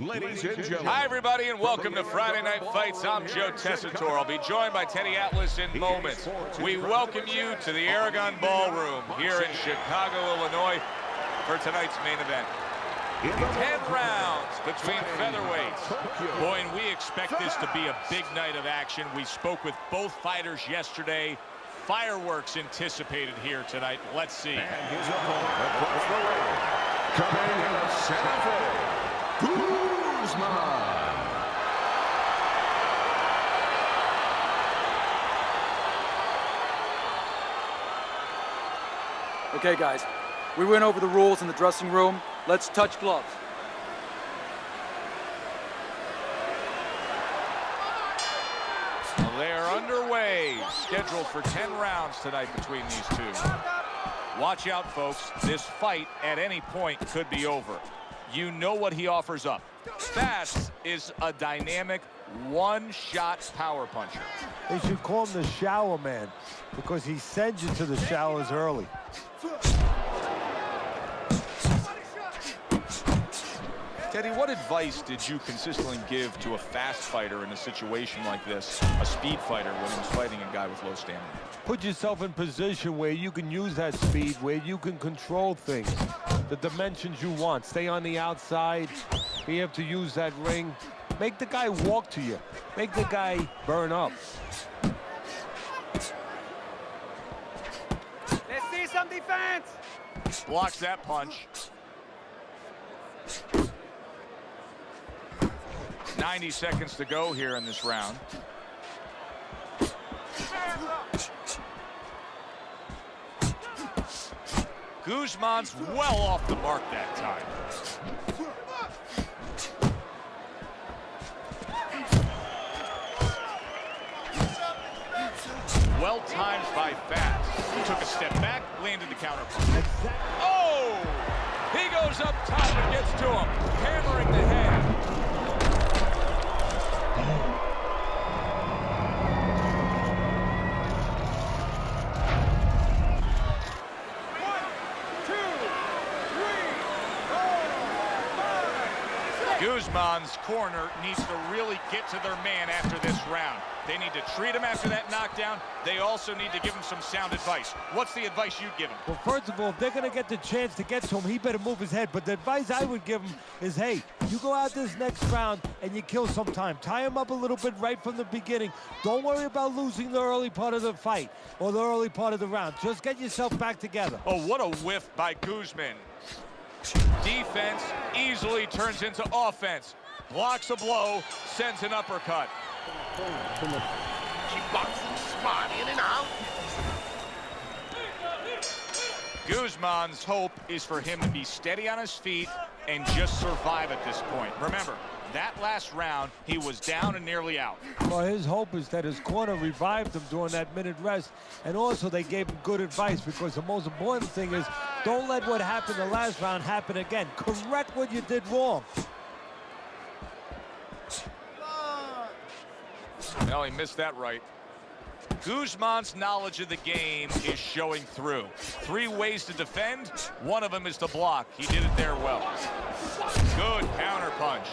Ladies and gentlemen. Hi, everybody, and welcome to Friday Night Fights. I'm Joe Tessitore. I'll be joined by Teddy Atlas in moments. We welcome you to the Aragon Ballroom here in Chicago, Illinois, for tonight's main event. 10 rounds between featherweights. Boy, and we expect this to be a big night of action. We spoke with both fighters yesterday. Fireworks anticipated here tonight. Let's see. And his opponent across the ring, coming in at Santa Fe, Guzman. Okay, guys, we went over the rules in the dressing room. Let's touch gloves. They're underway, scheduled for 10 rounds tonight between these two. Watch out, folks. This fight at any point could be over. You know what he offers up. Fast is a dynamic one-shot power puncher. They should call him the shower man because he sends you to the showers early. Teddy, what advice did you consistently give to a fast fighter in a situation like this, a speed fighter when he was fighting a guy with low stamina? Put yourself in position where you can use that speed, where you can control things, the dimensions you want. Stay on the outside, be able to use that ring. Make the guy walk to you. Make the guy burn up. Let's see some defense. Blocks that punch. 90 seconds to go here in this round. Guzman's well off the mark that time. Well timed by Fast. He took a step back, landed the counter punch. Oh! He goes up top and gets to him, hammering the head. Guzman's corner needs to really get to their man after this round. They need to treat him after that knockdown. They also need to give him some sound advice. What's the advice you'd give him? Well, first of all, if they're going to get the chance to get to him, he better move his head. But the advice I would give him is, hey, you go out this next round and you kill some time. Tie him up a little bit right from the beginning. Don't worry about losing the early part of the fight or the early part of the round. Just get yourself back together. Oh, what a whiff by Guzman. Defense easily turns into offense. Blocks a blow, sends an uppercut. She boxing smart in and out. Guzman's hope is for him to be steady on his feet and just survive at this point. Remember, that last round, he was down and nearly out. Well, his hope is that his corner revived him during that minute rest, and also they gave him good advice, because the most important thing is don't let what happened the last round happen again. Correct what you did wrong. Well, he missed that right. Guzman's knowledge of the game is showing through. 3 ways to defend. One of them is to block. He did it there well. Good counter punch.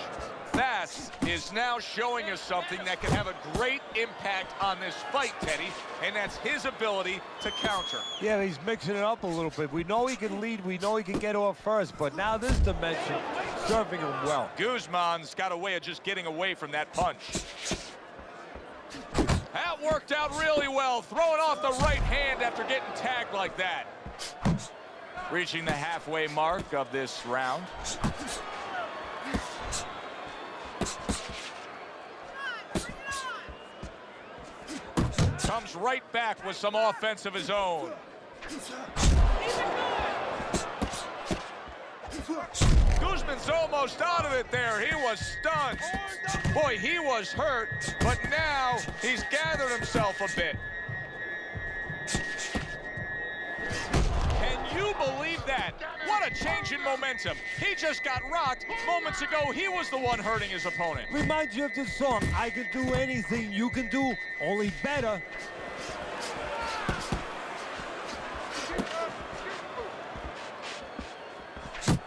Fast is now showing us something that can have a great impact on this fight, Teddy, and that's his ability to counter. Yeah, he's mixing it up a little bit. We know he can lead. We know he can get off first, but now this dimension serving him well. Guzman's got a way of just getting away from that punch. That worked out really well, throwing off the right hand after getting tagged like that. Reaching the halfway mark of this round. Comes right back with some offense of his own. Guzman's almost out of it there. He was stunned. Boy, he was hurt, but now he's gathered himself a bit. Can you believe that? What a change in momentum. He just got rocked. Moments ago, he was the one hurting his opponent. Reminds you of this song, I can do anything you can do, only better.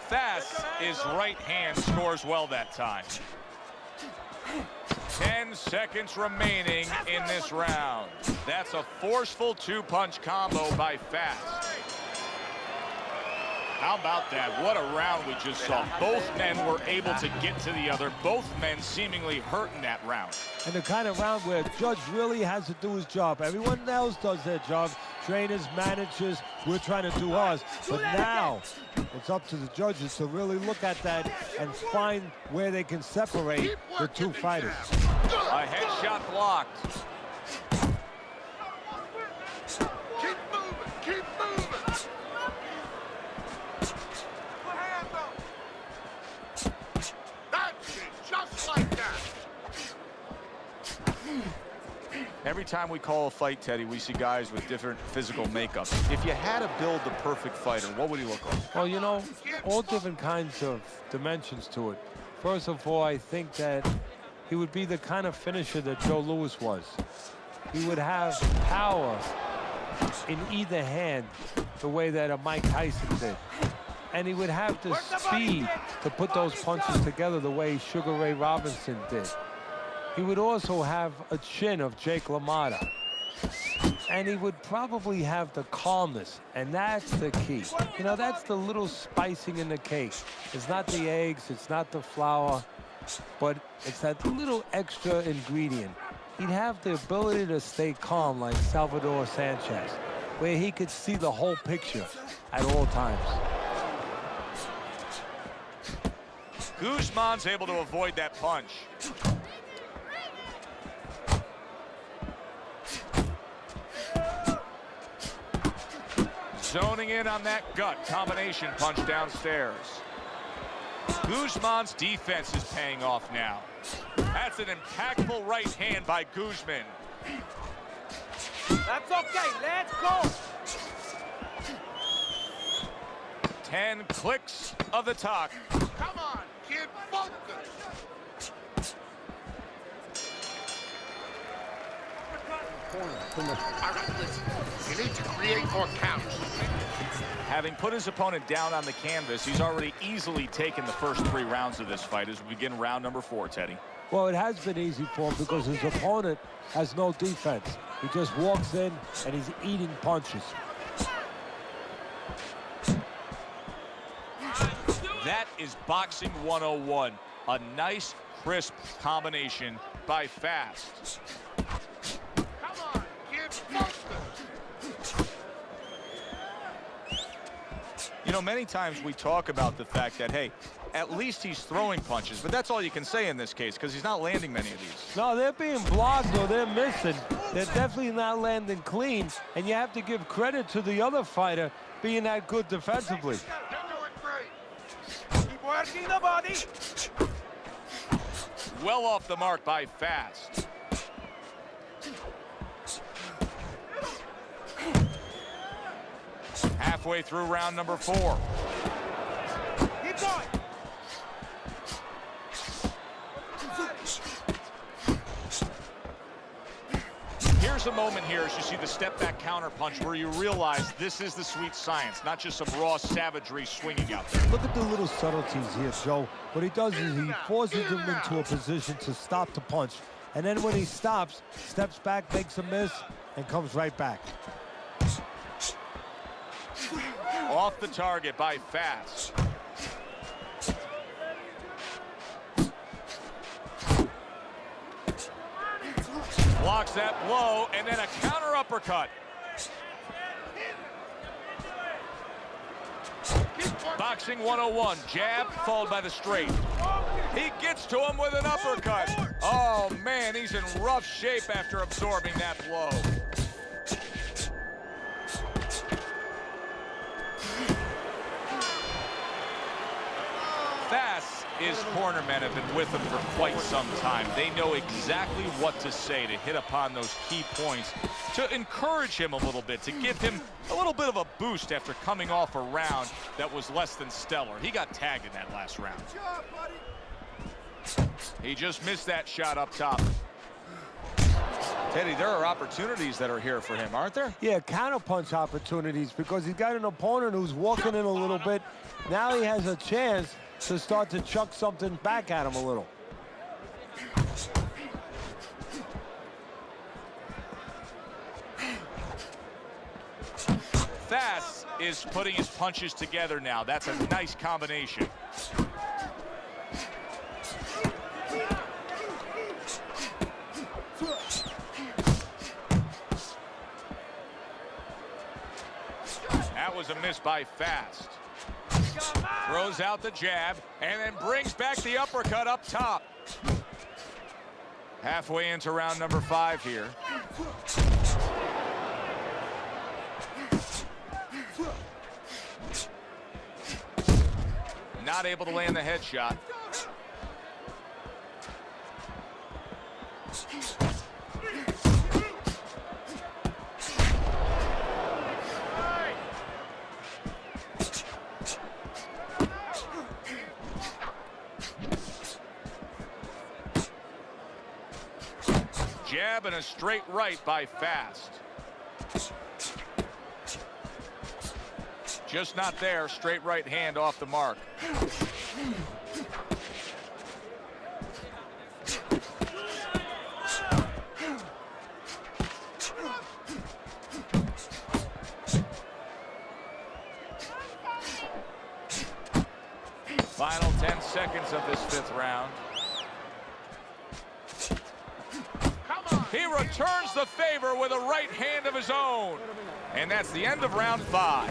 Fast his right hand scores well that time. 10 seconds remaining in this round. That's a forceful two-punch combo by Fast. How about that? What a round we just saw. Both men were able to get to the other. Both men seemingly hurt in that round. And the kind of round where Judge really has to do his job. Everyone else does their job. Trainers, managers, we're trying to do ours. But now it's up to the judges to really look at that and find where they can separate the two fighters. A headshot blocked. Keep moving, keep moving. That's it, just like that. Every time we call a fight, Teddy, we see guys with different physical makeups. If you had to build the perfect fighter, what would he look like? Well, you know, all different kinds of dimensions to it. First of all, I think that he would be the kind of finisher that Joe Louis was. He would have power in either hand the way that a Mike Tyson did. And he would have the speed to put those punches together the way Sugar Ray Robinson did. He would also have a chin of Jake LaMotta. And he would probably have the calmness, and that's the key. You know, that's the little spicing in the cake. It's not the eggs, it's not the flour, but it's that little extra ingredient. He'd have the ability to stay calm like Salvador Sanchez, where he could see the whole picture at all times. Guzman's able to avoid that punch. Zoning in on that gut combination punch downstairs. Guzman's defense is paying off now. That's an impactful right hand by Guzman. That's okay, let's go. 10 clicks of the talk. Come on, kid, focus. All right, listen. You need to create more counts. Having put his opponent down on the canvas, he's already easily taken the first 3 rounds of this fight as we begin round number 4, Teddy. Well, it has been easy for him because his opponent has no defense. He just walks in and he's eating punches. That is boxing 101. A nice, crisp combination by Fast. Come on, kid, focus. You know, many times we talk about the fact that, hey, at least he's throwing punches, but that's all you can say in this case because he's not landing many of these. No, they're being blocked or they're missing. They're definitely not landing clean, and you have to give credit to the other fighter being that good defensively. You're doing great. Keep working the body. Well off the mark by Fast. Halfway through round number 4. Keep going. Here's a moment here as you see the step back counter punch where you realize this is the sweet science, not just some raw savagery swinging out there. Look at the little subtleties here, Joe. What he does is he forces him into a position to stop the punch. And then when he stops, steps back, makes a miss, and comes right back. Off the target by Fast. Blocks that blow, and then a counter uppercut. Boxing 101, jab followed by the straight. He gets to him with an uppercut. Oh, man, he's in rough shape after absorbing that blow. Fast, his cornermen have been with him for quite some time. They know exactly what to say to hit upon those key points, to encourage him a little bit, to give him a little bit of a boost after coming off a round that was less than stellar. He got tagged in that last round. He just missed that shot up top. Teddy, there are opportunities that are here for him, aren't there? Yeah, counterpunch opportunities because he's got an opponent who's walking in a little bit. Now he has a chance to start to chuck something back at him a little. Fast is putting his punches together now. That's a nice combination. That was a miss by Fast. Throws out the jab and then brings back the uppercut up top. Halfway into round number 5 here. Not able to land the headshot. Jab and a straight right by Fast. Just not there. Straight right hand off the mark. Final 10 seconds of this 5th round. He returns the favor with a right hand of his own. And that's the end of round 5.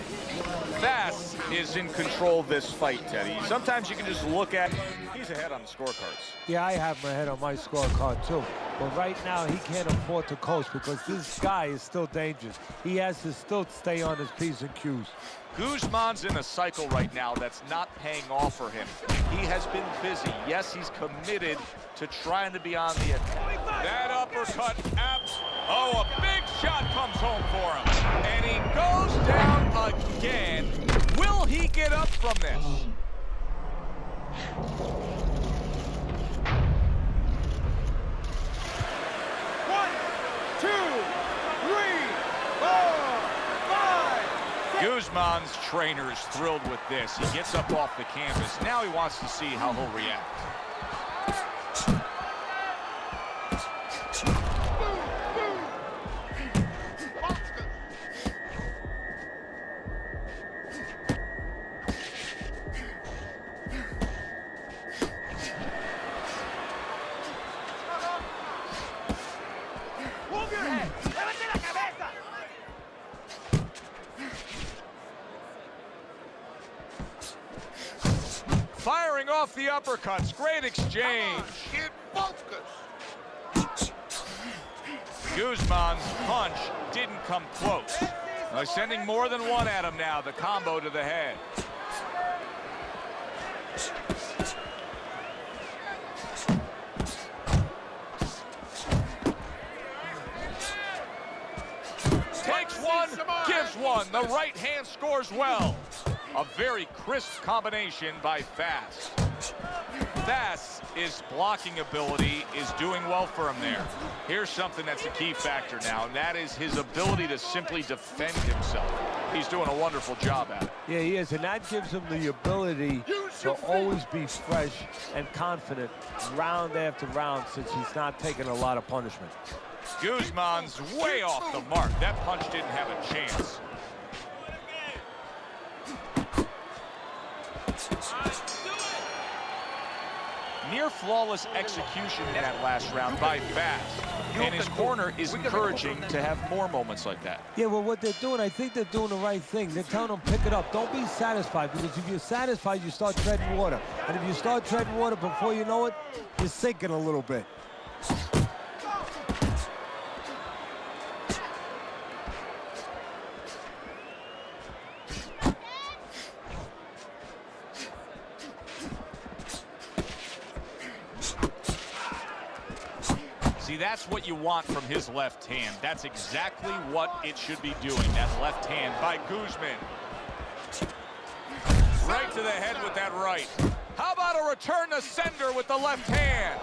Fast is in control of this fight, Teddy. Sometimes you can just look at, he's ahead on the scorecards. Yeah, I have my head on my scorecard too. But right now, he can't afford to coast because this guy is still dangerous. He has to still stay on his P's and Q's. Guzman's in a cycle right now that's not paying off for him. He has been busy. Yes, he's committed to trying to be on the attack. That uppercut, oh, a big shot comes home for him. And he goes down again. Will he get up from this? 1, 2, 3, 4, 5. Guzman's trainer is thrilled with this. He gets up off the canvas. Now he wants to see how he'll react. Move your head. Levante la cabeza. Firing off the uppercuts. Great exchange. Get focused. Guzman's punch didn't come close. They're sending more than one at him now. The combo to the head. Takes one, gives one. The right hand scores well. A very crisp combination by Fast. Fast's blocking ability is doing well for him there. Here's something that's a key factor now, and that is his ability to simply defend himself. He's doing a wonderful job at it. Yeah, he is, and that gives him the ability to always be fresh and confident round after round since he's not taking a lot of punishment. Guzman's way off the mark. That punch didn't have a chance. Near flawless execution in that last round by Fast. And his corner is encouraging to have more moments like that. Yeah, well, what they're doing, I think they're doing the right thing. They're telling him, pick it up. Don't be satisfied, because if you're satisfied, you start treading water. And if you start treading water, before you know it, you're sinking a little bit. See, that's what you want from his left hand. That's exactly what it should be doing, that left hand by Guzman. Right to the head with that right. How about a return to sender with the left hand?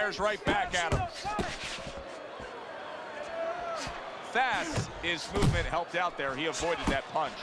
fires right back at him. Fast, his movement helped out there. He avoided that punch.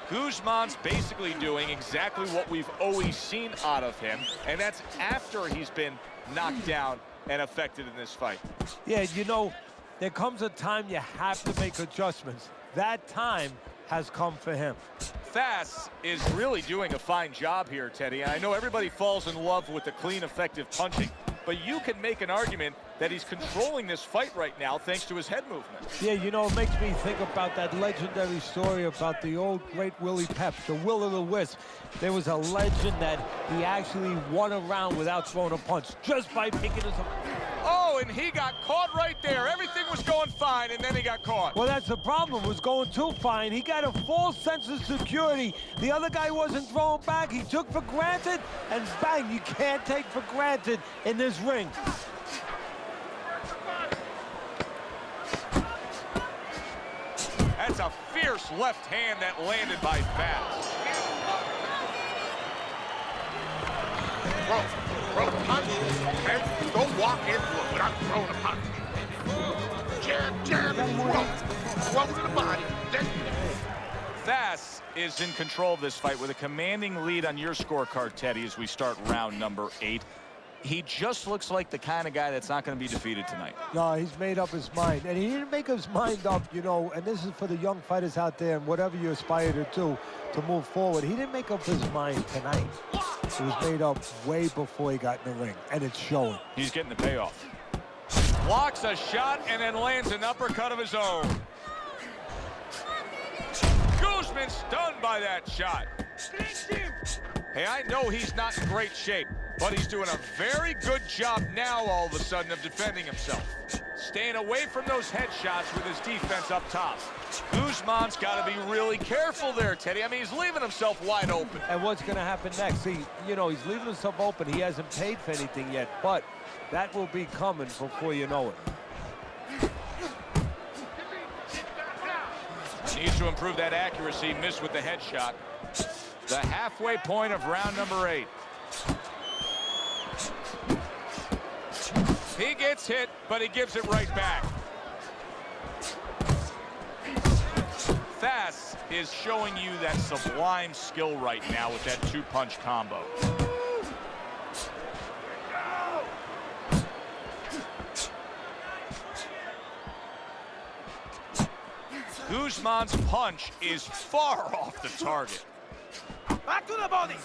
Guzman's basically doing exactly what we've always seen out of him, and that's after he's been knocked down and affected in this fight. Yeah, you know, there comes a time you have to make adjustments. That time has come for him. Fast is really doing a fine job here, Teddy. And I know everybody falls in love with the clean, effective punching, but you can make an argument that he's controlling this fight right now thanks to his head movement. Yeah, you know, it makes me think about that legendary story about the old great Willie Pep, the Will o' the Wisp. There was a legend that he actually won a round without throwing a punch, just by picking his... Oh, and he got caught right there. Everything was going fine, and then he got caught. Well, that's the problem. It was going too fine. He got a false sense of security. The other guy wasn't throwing back. He took for granted, and bang, you can't take for granted in this ring. That's a fierce left hand that landed by Fast. Throw punch, okay? Don't walk into it without throwing a punch. Jab, throw to the body. Then... Fast is in control of this fight with a commanding lead on your scorecard, Teddy, as we start round number 8. He just looks like the kind of guy that's not going to be defeated tonight. No, he's made up his mind. And he didn't make his mind up, you know, and this is for the young fighters out there and whatever you aspire to do to move forward. He didn't make up his mind tonight. It was made up way before he got in the ring, and it's showing. He's getting the payoff. Blocks a shot and then lands an uppercut of his own. Guzman stunned by that shot. Hey, I know he's not in great shape, but he's doing a very good job now all of a sudden of defending himself. Staying away from those headshots with his defense up top. Guzman's got to be really careful there, Teddy. I mean, he's leaving himself wide open. And what's going to happen next? See, you know, he's leaving himself open. He hasn't paid for anything yet, but that will be coming before you know it. Needs to improve that accuracy. Missed with the headshot. The halfway point of round number 8. He gets hit, but he gives it right back. Fast is showing you that sublime skill right now with that 2-punch combo. Guzman's punch is far off the target. Back to the body.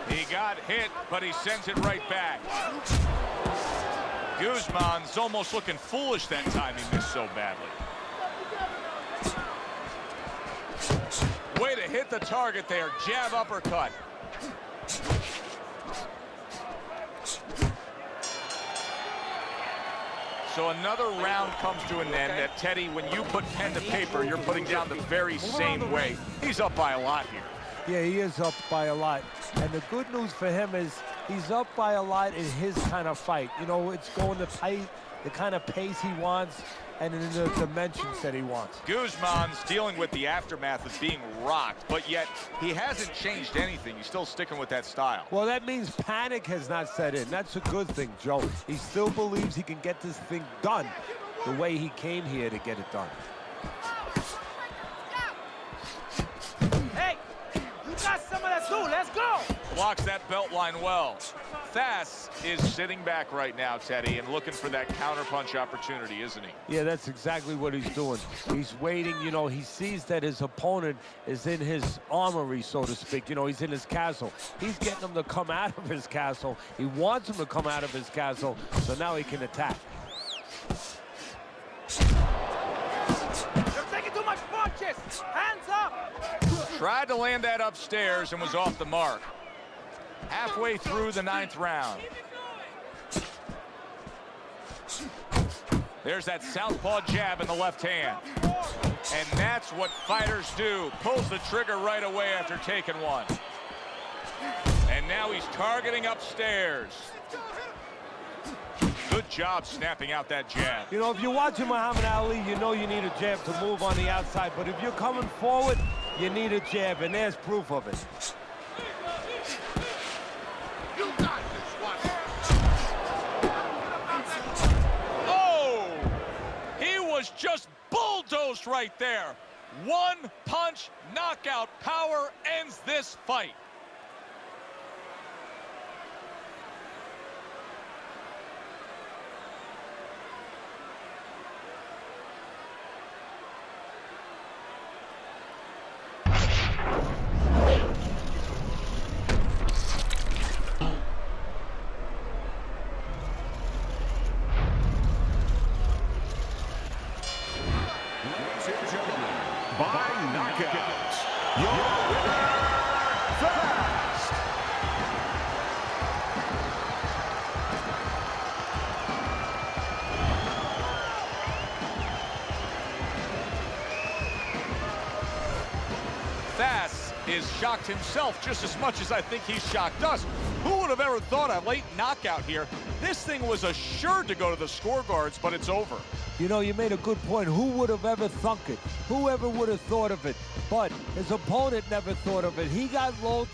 He got hit, but he sends it right back. Guzman's almost looking foolish that time he missed so badly. Way to hit the target there. Jab uppercut. So another round comes to an end that, Teddy, when you put pen to paper, you're putting down the very same way. He's up by a lot here. Yeah, he is up by a lot. And the good news for him is he's up by a lot in his kind of fight. You know, it's going the kind of pace he wants and in the dimensions that he wants. Guzman's dealing with the aftermath of being rocked, but yet he hasn't changed anything. He's still sticking with that style. Well, that means panic has not set in. That's a good thing, Joe. He still believes he can get this thing done the way he came here to get it done. Hey, you got some of that too. Let's go. Blocks that belt line well. Fast is sitting back right now, Teddy, and looking for that counterpunch opportunity, isn't he? Yeah, that's exactly what he's doing. He's waiting, you know, he sees that his opponent is in his armory, so to speak. You know, he's in his castle. He's getting him to come out of his castle. He wants him to come out of his castle, so now he can attack. You're taking too much punches. Hands up. Tried to land that upstairs and was off the mark. Halfway through the 9th round. There's that southpaw jab in the left hand. And that's what fighters do. Pulls the trigger right away after taking one. And now he's targeting upstairs. Good job snapping out that jab. You know, if you're watching Muhammad Ali, you know you need a jab to move on the outside. But if you're coming forward, you need a jab, and there's proof of it. You got this one. Oh! He was just bulldozed right there. One punch knockout power ends this fight. By knockout, your winner, Fast. Fast is shocked himself just as much as I think he's shocked us. Who would have ever thought a late knockout here? This thing was assured to go to the scorecards, but it's over. You know, you made a good point. Who would have ever thunk it? Whoever would have thought of it? But his opponent never thought of it. He got low